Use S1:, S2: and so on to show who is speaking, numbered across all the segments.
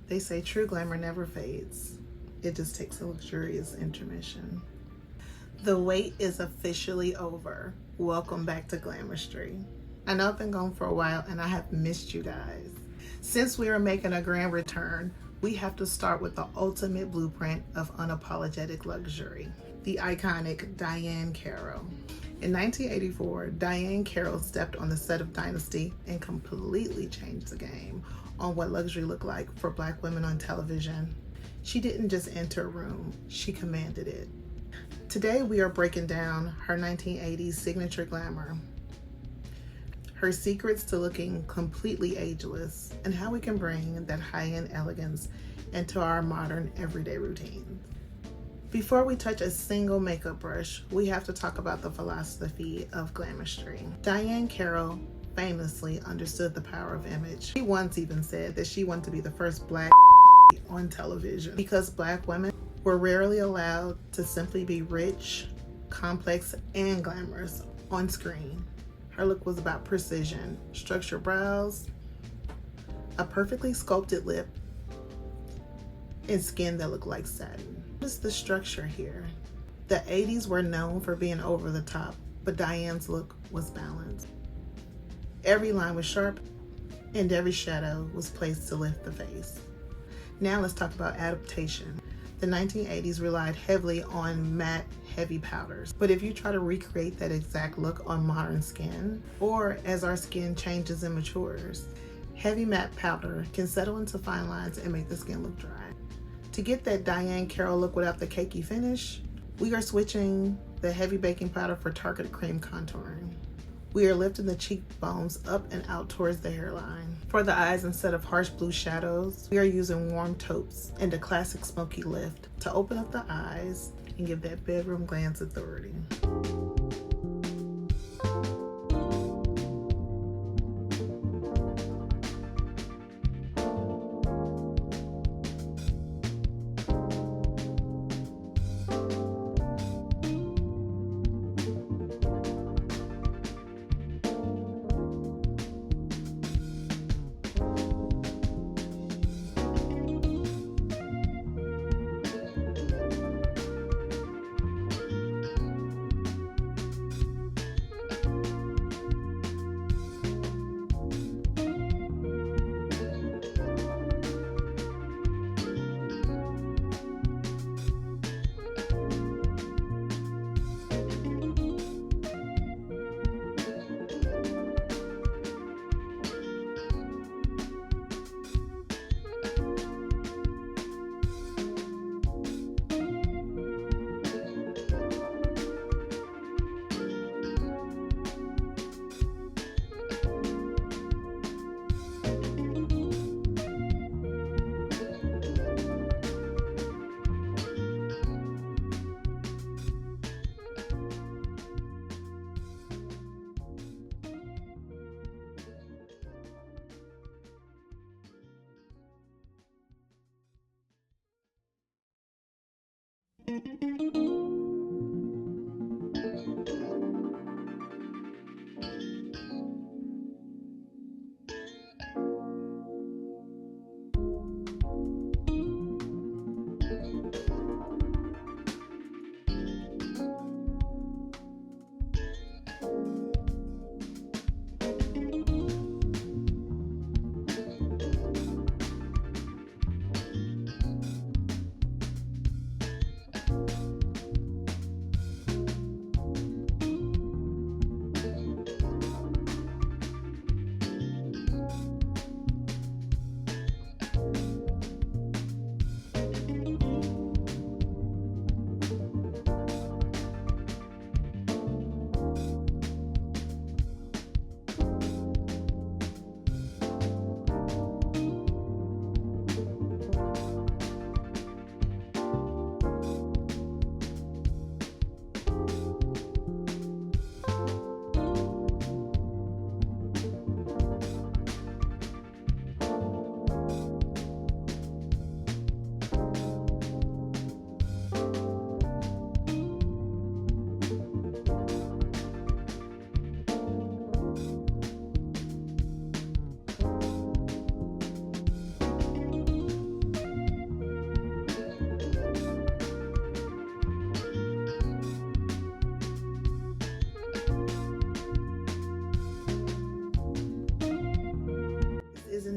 S1: They say true glamour never fades. It just takes a luxurious intermission. The wait is officially over. Welcome back to Glamourstry. I know I've been gone for a while and I have missed you guys. Since we are making a grand return, we have to start with the ultimate blueprint of unapologetic luxury, the iconic Diahann Carroll. In 1984, Diahann Carroll stepped on the set of Dynasty and completely changed the game on what luxury looked like for Black women on television. She didn't just enter a room, she commanded it. Today we are breaking down her 1980s signature glamour, her secrets to looking completely ageless, and how we can bring that high-end elegance into our modern everyday routines. Before we touch a single makeup brush, we have to talk about the philosophy of Glamourstry. Diahann Carroll famously understood the power of image. She once even said that she wanted to be the first Black on television because Black women were rarely allowed to simply be rich, complex, and glamorous on screen. Her look was about precision, structured brows, a perfectly sculpted lip, and skin that looked like satin. What's the structure here? The 80s were known for being over the top, but Diane's look was balanced. Every line was sharp, and every shadow was placed to lift the face. Now let's talk about adaptation. The 1980s relied heavily on matte, heavy powders. But if you try to recreate that exact look on modern skin, or as our skin changes and matures, heavy matte powder can settle into fine lines and make the skin look dry. To get that Diahann Carroll look without the cakey finish, we are switching the heavy baking powder for targeted cream contouring. We are lifting the cheekbones up and out towards the hairline. For the eyes, instead of harsh blue shadows, we are using warm taupes and a classic smoky lift to open up the eyes and give that bedroom glance authority.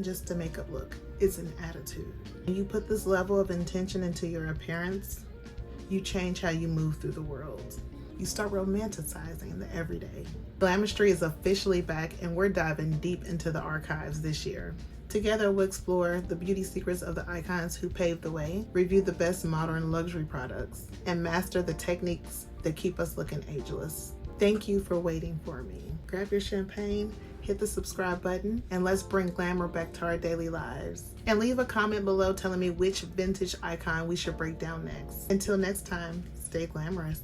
S1: just a makeup look, it's an attitude. When you put this level of intention into your appearance, you change how you move through the world. You start romanticizing the everyday. Glamourstry is officially back, and we're diving deep into the archives this year. Together, we'll explore the beauty secrets of the icons who paved the way, review the best modern luxury products, and master the techniques that keep us looking ageless. Thank you for waiting for me. Grab your champagne, hit the subscribe button, and let's bring glamour back to our daily lives. And leave a comment below telling me which vintage icon we should break down next. Until next time, stay glamorous.